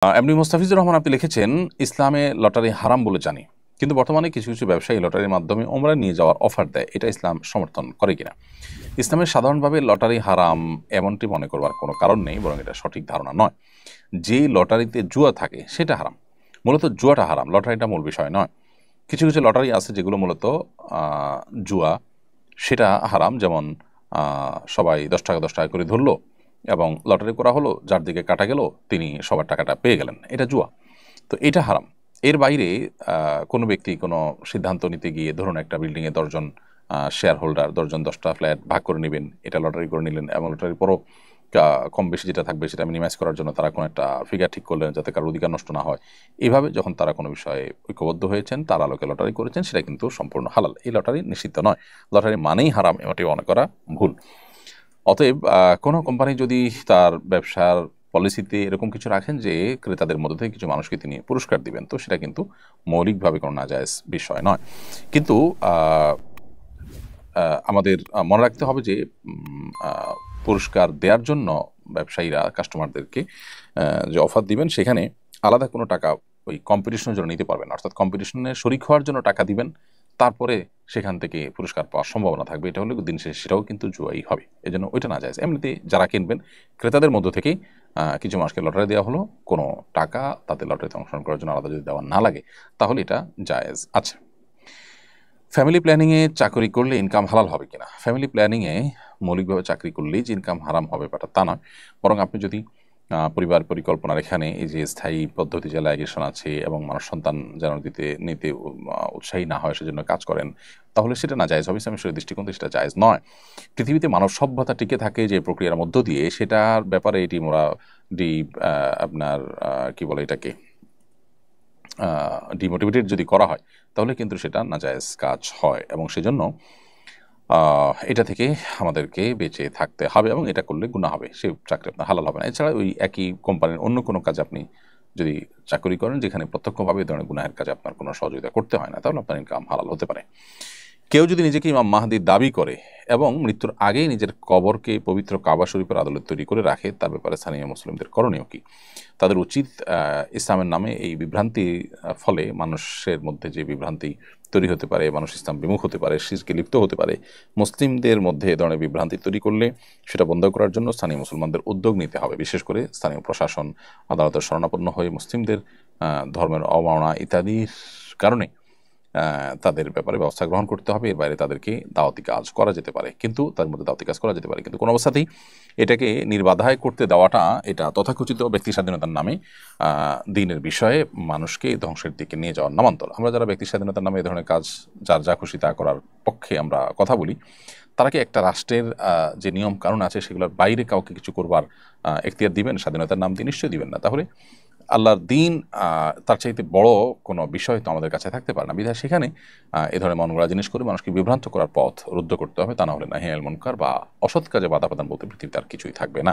এমনি মোস্তাফিজুর রহমান আপনি লিখেছেন, ইসলামে লটারি হারাম বলে জানি, কিন্তু বর্তমানে কিছু কিছু ব্যবসায়ী লটারির মাধ্যমে ওমরা নিয়ে যাওয়ার অফার দেয়, এটা ইসলাম সমর্থন করে কিনা? ইসলামের সাধারণভাবে লটারি হারাম এমনটি মনে করবার কোনো কারণ নেই, বরং এটা সঠিক ধারণা নয়। যেই লটারিতে জুয়া থাকে সেটা হারাম, মূলত জুয়াটা হারাম, লটারিটা মূল বিষয় নয়। কিছু কিছু লটারি আছে যেগুলো মূলত জুয়া, সেটা হারাম। যেমন সবাই 10 টাকা 10 টাকা করে ধরলো এবং লটারি করা হলো, যার দিকে কাটা গেল তিনি সবার টাকাটা পেয়ে গেলেন, এটা জুয়া। তো এটা হারাম। এর বাইরে কোনো ব্যক্তি কোনো সিদ্ধান্ত নিতে গিয়ে, ধরুন একটা বিল্ডিংয়ে 10 জন শেয়ার হোল্ডার, 10 জন 10টা ফ্ল্যাট ভাগ করে নেবেন, এটা লটারি করে নিলেন এবং লটারির পরও কম বেশি যেটা থাকবে সেটা মিনিমাইজ করার জন্য তারা কোনো একটা ফিগার ঠিক করলেন যাতে কারোর অধিকার নষ্ট না হয়। এইভাবে যখন তারা কোনো বিষয়ে ঐক্যবদ্ধ হয়েছেন, তার আলোকে লটারি করেছেন, সেটা কিন্তু সম্পূর্ণ হালাল। এই লটারি নিষিদ্ধ নয়, লটারি মানেই হারাম, এমনটি মনে করা ভুল। অতএব কোনো কোম্পানি যদি তার ব্যবসার পলিসিতে এরকম কিছু রাখেন যে ক্রেতাদের মধ্যে থেকে কিছু মানুষকে তিনি পুরস্কার দিবেন, তো সেটা কিন্তু মৌলিকভাবে কোনো নাজায়েজ বিষয় নয়। কিন্তু আমাদের মনে রাখতে হবে যে পুরস্কার দেওয়ার জন্য ব্যবসায়ীরা কাস্টমারদেরকে যে অফার দিবেন, সেখানে আলাদা কোনো টাকা ওই কম্পিটিশনের জন্য নিতে পারবেন না। অর্থাৎ কম্পিটিশনে শরিক হওয়ার জন্য টাকা দিবেন, তারপরে সেখান থেকে পুরস্কার পাওয়ার সম্ভাবনা থাকবে, এটা হলে দিন শেষে সেটাও কিন্তু জুয়াই হবে। এই জন্য ওইটা না যায়। এমনিতে যারা কিনবেন, ক্রেতাদের মধ্য থেকেই কিছু মানুষকে লটারি দেওয়া হলো, কোনো টাকা তাদের লটারিতে অংশগ্রহণ করার জন্য আলাদা যদি দেওয়া না লাগে, তাহলে এটা জায়েজ আছে। ফ্যামিলি প্ল্যানিংয়ে চাকরি করলে ইনকাম হালাল হবে কিনা? ফ্যামিলি প্ল্যানিংয়ে মৌলিকভাবে চাকরি করলেই যে ইনকাম হারাম হবে ব্যাপারটা তা নয়, বরং আপনি যদি পরিবার পরিকল্পনার এখানে এই যে স্থায়ী পদ্ধতি যে লাইগেশন আছে এবং মানুষ সন্তান যেন নিতে উৎসাহী না হয় সেজন্য কাজ করেন, তাহলে সেটা না জায়েজ হবে। ইসলামের শরীয়ত দৃষ্টিকোণ থেকে সেটা জায়েজ নয়। পৃথিবীতে মানব সভ্যতা টিকে থাকে যে প্রক্রিয়ার মধ্য দিয়ে, সেটার ব্যাপারে এটি আপনার কি বলে এটাকে ডিমোটিভেটেড যদি করা হয়, তাহলে কিন্তু সেটা নাজায়েজ কাজ হয় এবং সেজন্য এটা থেকে আমাদেরকে বেঁচে থাকতে হবে এবং এটা করলে গুনাহ হবে, সে চাকরি আপনার হালাল হবে না। এছাড়া ওই একই কোম্পানির অন্য কোনো কাজে আপনি যদি চাকরি করেন যেখানে প্রত্যক্ষভাবে এই ধরনের গুনাহের কাজে আপনার কোনো সহযোগিতা করতে হয় না, তাহলে আপনার ইনকাম হালাল হতে পারে। কেউ যদি নিজেকে ইমাম মাহদির দাবি করে এবং মৃত্যুর আগেই নিজের কবরকে পবিত্র কাবা শরীফের আদলে তৈরি করে রাখে, তার ব্যাপারে স্থানীয় মুসলিমদের করণীয় কি? তাদের উচিত ইসলামের নামে এই বিভ্রান্তির ফলে মানুষের মধ্যে যে বিভ্রান্তি তৈরি হতে পারে, মানুষ ইসলাম বিমুখ হতে পারে, শিরকে লিপ্ত হতে পারে, মুসলিমদের মধ্যে এ ধরনের বিভ্রান্তি তৈরি করলে সেটা বন্ধ করার জন্য স্থানীয় মুসলমানদের উদ্যোগ নিতে হবে। বিশেষ করে স্থানীয় প্রশাসন আদালতের শরণাপন্ন হয়ে মুসলিমদের ধর্মের অবমাননা ইত্যাদির কারণে তাদের ব্যাপারে ব্যবস্থা গ্রহণ করতে হবে। এর বাইরে তাদেরকে দাওয়াতি কাজ করা যেতে পারে, কিন্তু তার মধ্যে দাওয়াতি কাজ করা যেতে পারে, কিন্তু কোনো অবস্থাতেই এটাকে নির্বাধায় করতে দেওয়াটা, এটা তথাকথিত ব্যক্তি স্বাধীনতার নামে দিনের বিষয়ে মানুষকে ধ্বংসের দিকে নিয়ে যাওয়ার নামান্তর। আমরা যারা ব্যক্তি স্বাধীনতার নামে এই ধরনের কাজ, যার যা খুশি তা করার পক্ষে আমরা কথা বলি, তারা কি একটা রাষ্ট্রের যে নিয়ম কানুন আছে সেগুলোর বাইরে কাউকে কিছু করবার এখতিয়ার দিবেন? স্বাধীনতার নাম দিয়ে নিশ্চয়ই দিবেন না। তাহলে আল্লাহর দিন তার চাইতে বড় কোনো বিষয় তো আমাদের কাছে থাকতে পারে না। বিধায় সেখানে এ ধরনের মন গড়া জিনিস করে মানুষকে বিভ্রান্ত করার পথ রুদ্ধ করতে হবে, তা না হলে নাহি আনিল মুনকার বা অসৎ কাজে বাধা প্রদান বলতে পৃথিবীতে আর কিছুই থাকবে না।